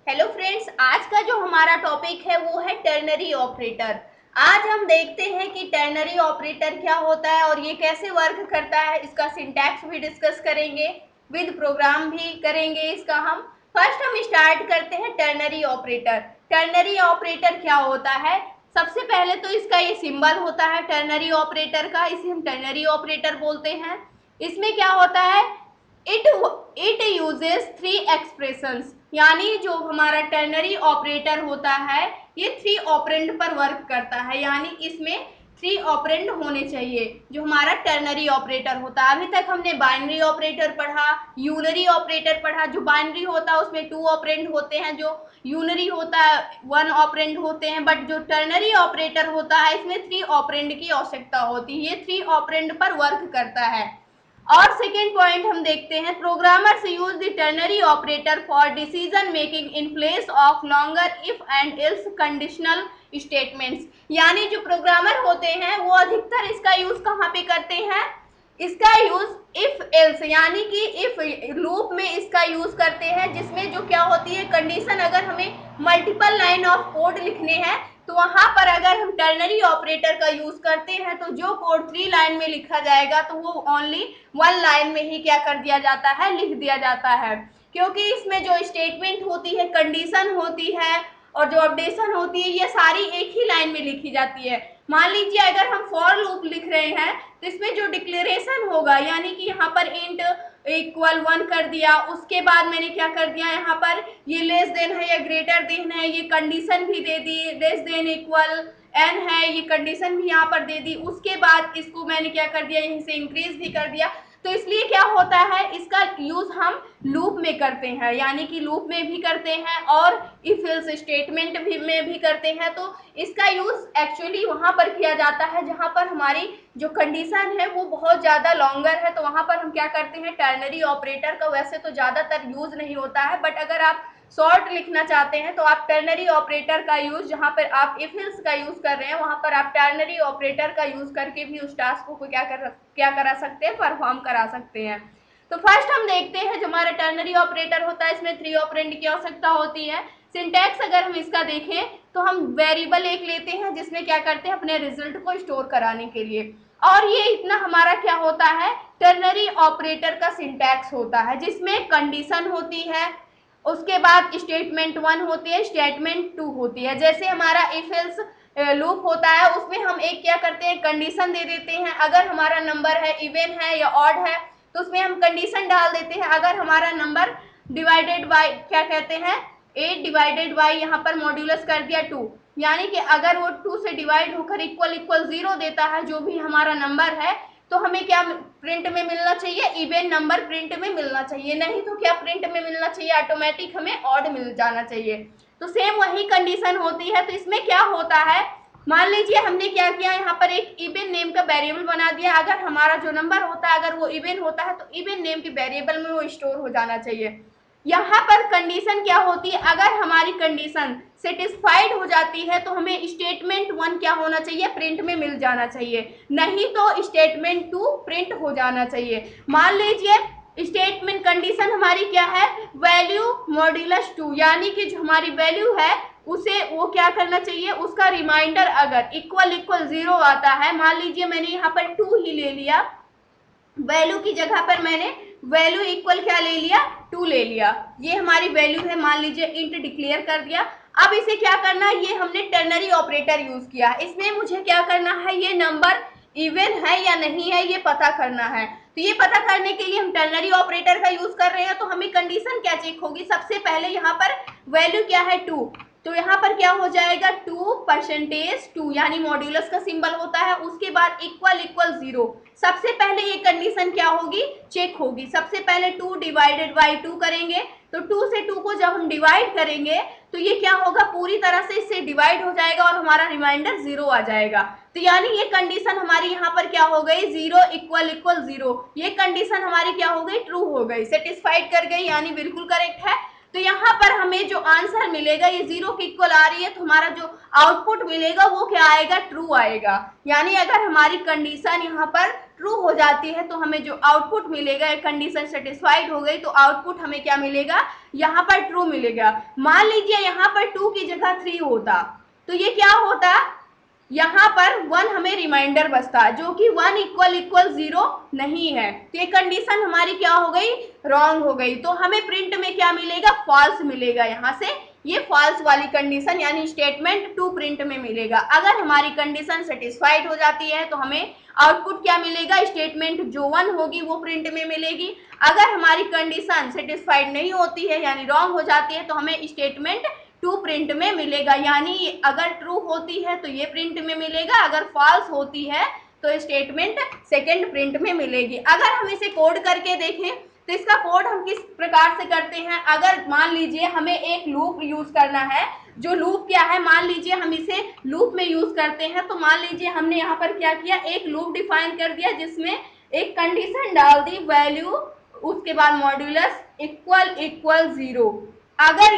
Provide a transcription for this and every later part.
Hello friends, आज का जो हमारा टॉपिक है वो है टर्नरी ऑपरेटर। आज हम देखते हैं कि टर्नरी ऑपरेटर क्या होता है और ये कैसे वर्क करता है। इसका सिंटैक्स भी डिस्कस करेंगे, विद प्रोग्राम भी करेंगे इसका हम। फर्स्ट हम स्टार्ट करते हैं टर्नरी ऑपरेटर। टर्नरी ऑपरेटर क्या होता है? सबसे पहले तो इसका ये सिंबल होता है टर्नरी ऑपरेटर का, इसे हम टर्नरी ऑपरेटर बोलते हैं। इसमें क्या होता है? इट यूजेस थ्री एक्सप्रेशंस, यानी जो हमारा टर्नरी ऑपरेटर होता है ये थ्री ऑपरेंड पर वर्क करता है, यानी इसमें थ्री ऑपरेंड होने चाहिए जो हमारा टर्नरी ऑपरेटर होता है। अभी तक हमने बाइनरी ऑपरेटर पढ़ा, यूनरी ऑपरेटर पढ़ा। जो बाइनरी होता है उसमें टू ऑपरेंड होते हैं, जो यूनरी होता है वन ऑपरेंड होते हैं, बट जो टर्नरी ऑपरेटर होता है इसमें थ्री ऑपरेंड की आवश्यकता होती है, ये थ्री ऑपरेंड पर वर्क करता है। और सेकेंड पॉइंट हम देखते हैं, programmers use the ternary operator for decision making in place of longer if and else conditional statements. यानी जो प्रोग्रामर होते हैं वो अधिकतर इसका यूज कहाँ पे करते हैं? इसका यूज इफ एल्स यानी कि इफ लूप में इसका यूज करते हैं, जिसमें जो क्या होती है कंडीशन, अगर हमें मल्टीपल लाइन ऑफ कोड लिखने हैं तो वहां पर अगर हम टर्नरी ऑपरेटर का यूज करते हैं तो जो कोड 3 लाइन में लिखा जाएगा तो वो ओनली 1 लाइन में ही क्या कर दिया जाता है, लिख दिया जाता है। क्योंकि इसमें जो स्टेटमेंट होती है, कंडीशन होती है और जो अपडेशन होती है, ये सारी एक ही लाइन में लिखी जाती है। मान लीजिए अगर हम फॉर लूप लिख रहे हैं तो इसमें जो डिक्लेरेशन होगा, यानी कि यहाँ पर इंट इक्वल 1 कर दिया, उसके बाद मैंने क्या कर दिया, यहाँ पर ये लेस देन है या ग्रेटर देन है, ये कंडीशन भी दे दी, लेस देन इक्वल एन है, ये कंडीशन भी यहाँ पर दे दी। उसके बाद इसको मैंने क्या कर दिया, यहीं से इंक्रीज भी कर दिया। तो इसलिए क्या होता है, इसका यूज हम लूप में करते हैं, यानी कि लूप में भी करते हैं और इफ एल्स स्टेटमेंट भी में भी करते हैं। तो इसका यूज एक्चुअली वहां पर किया जाता है जहां पर हमारी जो कंडीशन है वो बहुत ज्यादा लॉन्गर है, तो वहां पर हम क्या करते हैं, टर्नरी ऑपरेटर का वैसे तो ज्यादातर यूज नहीं होता है, बट अगर आप शॉर्ट लिखना चाहते हैं तो आप टर्नरी ऑपरेटर का यूज, जहां पर आप इफ एल्स का यूज कर रहे हैं वहां पर आप टर्नरी ऑपरेटर का यूज करके भी उस टास्क को क्या करा सकते हैं, परफॉर्म करा सकते हैं। तो फर्स्ट हम देखते हैं जो हमारा टर्नरी ऑपरेटर होता है इसमें थ्री ऑपरेंड की आवश्यकता होती है। सिंटैक्स अगर हम इसका देखें तो हम वेरिएबल एक लेते हैं जिसमें क्या करते हैं, अपने रिजल्ट को स्टोर कराने के लिए। और ये इतना हमारा क्या होता है, टर्नरी ऑपरेटर का सिंटैक्स होता है, जिसमें कंडीशन होती है, उसके बाद स्टेटमेंट 1 होती है, स्टेटमेंट 2 होती है। जैसे हमारा इफ एल्स लूप होता है उसमें हम एक क्या करते हैं, कंडीशन दे देते हैं। अगर हमारा नंबर है इवन है या ऑड है तो उसमें हम कंडीशन डाल देते हैं। अगर हमारा नंबर डिवाइडेड बाय क्या कहते हैं, 8 डिवाइडेड बाय यहाँ पर मॉड्यूलस कर दिया 2, यानी कि अगर वो 2 से डिवाइड होकर इक्वल इक्वल 0 देता है जो भी हमारा नंबर है, तो हमें क्या प्रिंट में मिलना चाहिए, इवन नंबर प्रिंट में मिलना चाहिए। नहीं तो क्या प्रिंट में मिलना चाहिए, ऑटोमेटिक हमें ऑड मिल जाना चाहिए। तो सेम वही कंडीशन होती है। तो इसमें क्या होता है, मान लीजिए हमने क्या किया, यहाँ पर एक इवन नेम का वेरिएबल बना दिया। अगर हमारा जो नंबर होता है अगर वो इवन होता है तो इवन नेम के वेरिएबल में वो स्टोर हो जाना चाहिए। यहाँ पर कंडीशन क्या होती है, अगर हमारी कंडीशन सेटिस्फाइड हो जाती है तो हमें स्टेटमेंट 1 क्या होना चाहिए, प्रिंट में मिल जाना चाहिए, नहीं तो स्टेटमेंट 2 प्रिंट हो जाना चाहिए। मान लीजिए स्टेटमेंट कंडीशन हमारी क्या है, वैल्यू मॉड्यूलस 2, यानी कि जो हमारी वैल्यू है उसे वो क्या करना चाहिए, उसका रिमाइंडर अगर इक्वल इक्वल 0 आता है, मान लीजिए मैंने यहाँ पर 2 ही ले लिया, वैल्यू की जगह पर मैंने वैल्यू इक्वल क्या ले लिया, 2 ले लिया, ये हमारी वैल्यू है, मान लीजिए इंट डिक्लेयर कर दिया। अब इसे क्या करना है, ये हमने टर्नरी ऑपरेटर यूज किया, इसमें मुझे क्या करना है, ये नंबर इवन है या नहीं है ये पता करना है। तो ये पता करने के लिए हम टर्नरी ऑपरेटर का यूज कर रहे हैं। तो हमें कंडीशन क्या चेक होगी, सबसे पहले यहाँ पर वैल्यू क्या है 2, तो यहाँ पर क्या हो जाएगा 2%2, यानी मॉड्यूलस का सिंबल होता है, उसके बाद इक्वल इक्वल 0। सबसे पहले ये कंडीशन क्या होगी, चेक होगी। सबसे पहले 2 डिवाइडेड बाई 2 करेंगे, तो 2 से 2 को जब हम डिवाइड करेंगे तो ये क्या होगा, पूरी तरह से इससे डिवाइड हो जाएगा और हमारा रिमाइंडर 0 आ जाएगा। तो यानी ये कंडीशन हमारी यहाँ पर क्या हो गई, 0 इक्वल इक्वल 0, ये कंडीशन हमारी क्या हो गई, ट्रू हो गई, सेटिस्फाइड कर गई, यानी बिल्कुल करेक्ट है। तो यहाँ पर हमें जो आंसर मिलेगा ये 0 के इक्वल आ रही है, तो हमारा जो आउटपुट मिलेगा वो क्या आएगा, ट्रू आएगा। यानी अगर हमारी कंडीशन यहाँ पर ट्रू हो जाती है तो हमें जो आउटपुट मिलेगा, कंडीशन सेटिस्फाइड हो गई तो आउटपुट हमें क्या मिलेगा, यहाँ पर ट्रू मिलेगा। मान लीजिए यहाँ पर 2 की जगह 3 होता तो ये क्या होता, यहाँ पर 1 हमें रिमाइंडर बचता जो कि 1 इक्वल 0 नहीं है, तो ये कंडीशन हमारी क्या हो गई, रॉन्ग हो गई। तो हमें प्रिंट में क्या मिलेगा, फॉल्स मिलेगा। यहाँ से ये फॉल्स वाली कंडीशन यानी स्टेटमेंट 2 प्रिंट में मिलेगा। अगर हमारी कंडीशन सेटिस्फाइड हो जाती है तो हमें आउटपुट क्या मिलेगा, स्टेटमेंट जो 1 होगी वो प्रिंट में मिलेगी। अगर हमारी कंडीशन सेटिस्फाइड नहीं होती है यानी रॉन्ग हो जाती है तो हमें स्टेटमेंट 2 प्रिंट में मिलेगा। यानी अगर ट्रू होती है तो ये प्रिंट में मिलेगा, अगर फॉल्स होती है तो स्टेटमेंट सेकंड प्रिंट में मिलेगी। अगर हम इसे कोड करके देखें तो इसका कोड हम किस प्रकार से करते हैं, अगर मान लीजिए हमें एक लूप यूज करना है, जो लूप क्या है, मान लीजिए हम इसे लूप में यूज करते हैं, तो मान लीजिए हमने यहाँ पर क्या किया, एक लूप डिफाइन कर दिया जिसमें एक कंडीशन डाल दी, वैल्यू, उसके बाद मॉड्यूलस इक्वल 0। अगर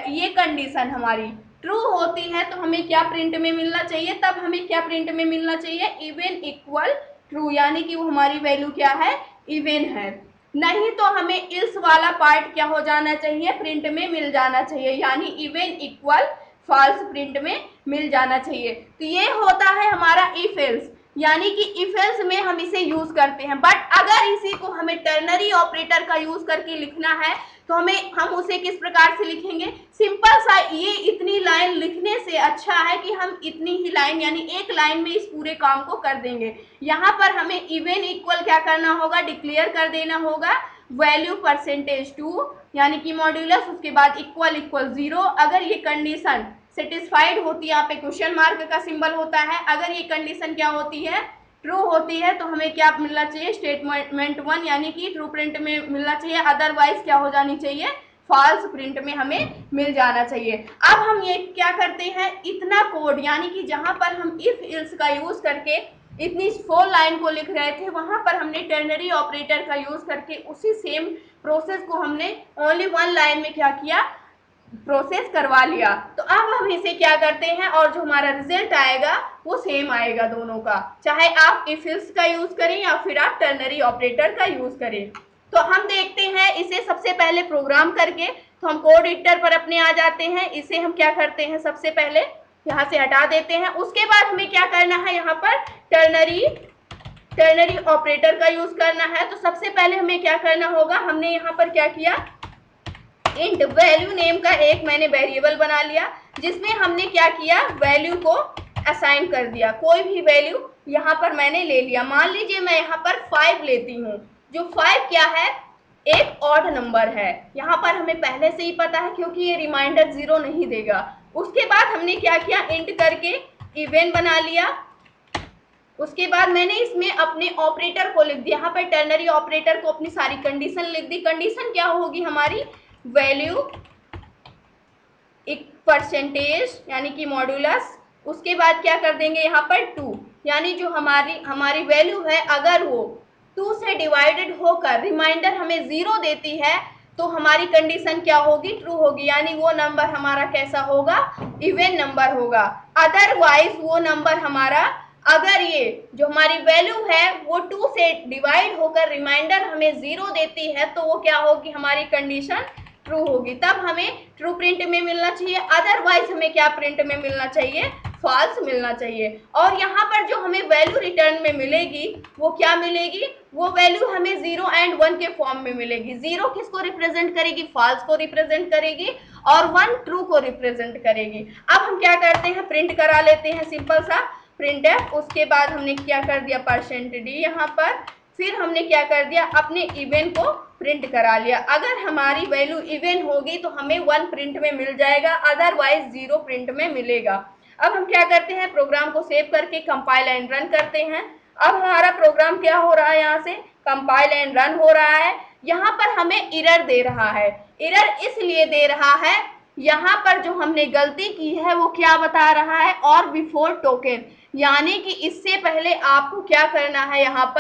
ये कंडीशन हमारी ट्रू होती है तो हमें क्या प्रिंट में मिलना चाहिए, तब हमें क्या प्रिंट में मिलना चाहिए, इवन इक्वल ट्रू, यानी कि वो हमारी वैल्यू क्या है, इवन है। नहीं तो हमें इल्स वाला पार्ट क्या हो जाना चाहिए, प्रिंट में मिल जाना चाहिए, यानी इवन इक्वल फॉल्स प्रिंट में मिल जाना चाहिए। तो ये होता है हमारा इफ एल्स, यानी कि इफ एल्स में हम इसे यूज करते हैं। बट अगर इसी को हमें टर्नरी ऑपरेटर का यूज करके लिखना है तो हम उसे किस प्रकार से लिखेंगे, सिंपल सा, ये इतनी लाइन लिखने से अच्छा है कि हम इतनी ही लाइन यानी एक लाइन में इस पूरे काम को कर देंगे। यहाँ पर हमें इवन इक्वल क्या करना होगा, डिक्लेयर कर देना होगा वैल्यू %2 यानी कि मॉड्यूलस, उसके बाद इक्वल 0। अगर ये कंडीशन सेटिस्फाइड होती है, यहाँ पे क्वेश्चन मार्क का सिंबल होता है, अगर ये कंडीशन क्या होती है, ट्रू होती है तो हमें क्या मिलना चाहिए, स्टेटमेंट 1 यानी कि ट्रू प्रिंट में मिलना चाहिए, अदरवाइज क्या हो जानी चाहिए, फॉल्स प्रिंट में हमें मिल जाना चाहिए। अब हम ये क्या करते हैं, इतना कोड यानी कि जहां पर हम इफ इल्स का यूज करके इतनी 4 लाइन को लिख रहे थे, वहां पर हमने टर्नरी ऑपरेटर का यूज करके उसी सेम प्रोसेस को हमने ओनली 1 लाइन में क्या किया, प्रोसेस करवा लिया। तो अब हम इसे क्या करते हैं और जो हमारा रिजल्ट आएगा वो सेम आएगा दोनों का, चाहे आप इफ एल्स का यूज करें या फिर आप टर्नरी ऑपरेटर का यूज करें। तो हम देखते हैं इसे सबसे पहले प्रोग्राम करके, तो हम कोड एडिटर पर अपने आ जाते हैं। इसे हम क्या करते हैं, सबसे पहले यहाँ से हटा देते हैं। उसके बाद हमें क्या करना है, यहाँ पर टर्नरी ऑपरेटर का यूज करना है। तो सबसे पहले हमें क्या करना होगा, हमने यहाँ पर क्या किया, इंट वैल्यू नेम का एक मैंने वेरिएबल बना लिया जिसमें हमने क्या किया, वैल्यू को असाइन कर दिया। कोई भी वैल्यू यहाँ पर मैंने ले लिया, मान लीजिए मैं यहाँ पर 5 लेती हूँ, जो 5 क्या है, एक ऑड नंबर है। यहाँ पर हमें पहले से ही पता है क्योंकि ये रिमाइंडर 0 नहीं देगा। उसके बाद हमने क्या किया, इंट करके इवन बना लिया। उसके बाद मैंने इसमें अपने ऑपरेटर को लिख दिया, यहाँ पर टर्नरी ऑपरेटर को अपनी सारी कंडीशन लिख दी। कंडीशन क्या होगी हमारी, वैल्यू एक % यानी कि मॉड्यूलस, उसके बाद क्या कर देंगे यहाँ पर 2, यानी जो हमारी वैल्यू है अगर वो 2 से डिवाइडेड होकर रिमाइंडर हमें 0 देती है तो हमारी कंडीशन क्या होगी, ट्रू होगी, यानी वो नंबर हमारा कैसा होगा, इवन नंबर होगा। अदरवाइज वो नंबर हमारा, अगर ये जो हमारी वैल्यू है वो 2 से डिवाइड होकर रिमाइंडर हमें 0 देती है तो वो क्या होगी, हमारी कंडीशन ट्रू होगी, तब हमें ट्रू प्रिंट में मिलना चाहिए। अदरवाइज हमें क्या प्रिंट में मिलना चाहिए, फॉल्स मिलना चाहिए। और यहाँ पर जो हमें वैल्यू रिटर्न में मिलेगी वो क्या मिलेगी, वो वैल्यू हमें 0 एंड 1 के फॉर्म में मिलेगी। 0 किसको रिप्रेजेंट करेगी, फॉल्स को रिप्रेजेंट करेगी, और 1 ट्रू को रिप्रेजेंट करेगी। अब हम क्या करते हैं, प्रिंट करा लेते हैं, सिंपल सा प्रिंट है। उसके बाद हमने क्या कर दिया, %d यहाँ पर, फिर हमने क्या कर दिया, अपने इवन को प्रिंट करा लिया। अगर हमारी वैल्यू इवन होगी तो हमें 1 प्रिंट में मिल जाएगा, अदरवाइज 0 प्रिंट में मिलेगा। अब हम क्या करते हैं, प्रोग्राम को सेव करके कंपाइल एंड रन करते हैं। अब हमारा प्रोग्राम क्या हो रहा है, यहाँ से कंपाइल एंड रन हो रहा है। यहाँ पर हमें एरर दे रहा है। एरर इसलिए दे रहा है, यहाँ पर जो हमने गलती की है वो क्या बता रहा है, और बिफोर टोकन, यानी कि इससे पहले आपको क्या करना है, यहाँ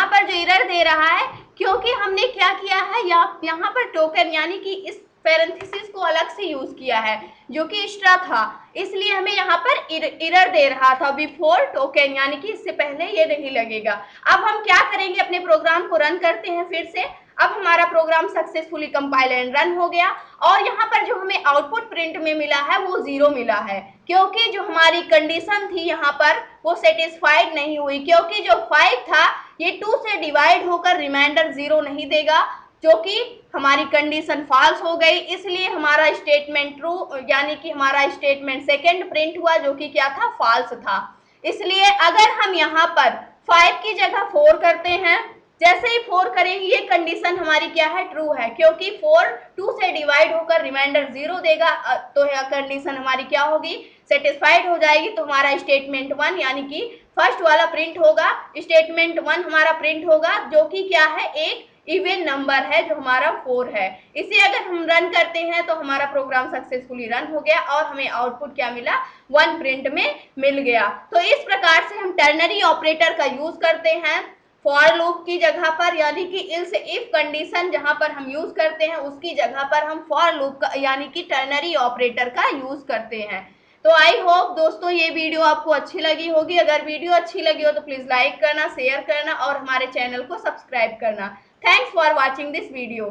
पर जो एरर दे रहा है क्योंकि हमने क्या किया है, यहाँ पर टोकन यानी कि इस पैरेंथेसिस को अलग से यूज किया है जो कि एक्स्ट्रा था, इसलिए हमें यहाँ पर एरर दे रहा था बिफोर टोकन, यानी कि इससे पहले ये नहीं लगेगा। अब हम क्या करेंगे, अपने प्रोग्राम को रन करते हैं फिर से। अब हमारा program successfully compile and run हो गया और यहाँ पर जो हमें आउटपुट प्रिंट में मिला है वो 0 मिला है, क्योंकि जो हमारी कंडीशन थी यहाँ पर वो सेटिस्फाइड नहीं हुई, क्योंकि जो 5 था ये 2 से डिवाइड होकर रिमाइंडर 0 नहीं देगा, जो कि हमारी कंडीशन फॉल्स हो गई। इसलिए हमारा स्टेटमेंट ट्रू, यानी कि हमारा स्टेटमेंट सेकंड प्रिंट हुआ जो कि क्या था, फॉल्स था। इसलिए अगर हम यहाँ पर 5 की जगह 4 करते हैं, जैसे ही 4 करेंगे ये कंडीशन हमारी क्या है, ट्रू है, क्योंकि 4 2 से डिवाइड होकर रिमाइंडर 0 देगा, तो यह कंडीशन हमारी क्या होगी, सेटिस्फाइड हो जाएगी। तो हमारा स्टेटमेंट 1 यानी कि फर्स्ट वाला प्रिंट होगा, स्टेटमेंट 1 हमारा प्रिंट होगा जो कि क्या है, एक इवन नंबर है जो हमारा 4 है। इसे अगर हम रन करते हैं तो हमारा प्रोग्राम सक्सेसफुली रन हो गया और हमें आउटपुट क्या मिला, 1 प्रिंट में मिल गया। तो इस प्रकार से हम टर्नरी ऑपरेटर का यूज करते हैं फॉर लूप की जगह पर, यानी कि इल्स इफ कंडीशन जहां पर हम यूज करते हैं उसकी जगह पर हम फॉर लूप का यानी कि टर्नरी ऑपरेटर का यूज करते हैं। तो आई होप दोस्तों ये वीडियो आपको अच्छी लगी होगी। अगर वीडियो अच्छी लगी हो तो प्लीज लाइक करना, शेयर करना और हमारे चैनल को सब्सक्राइब करना। Thanks for watching this video.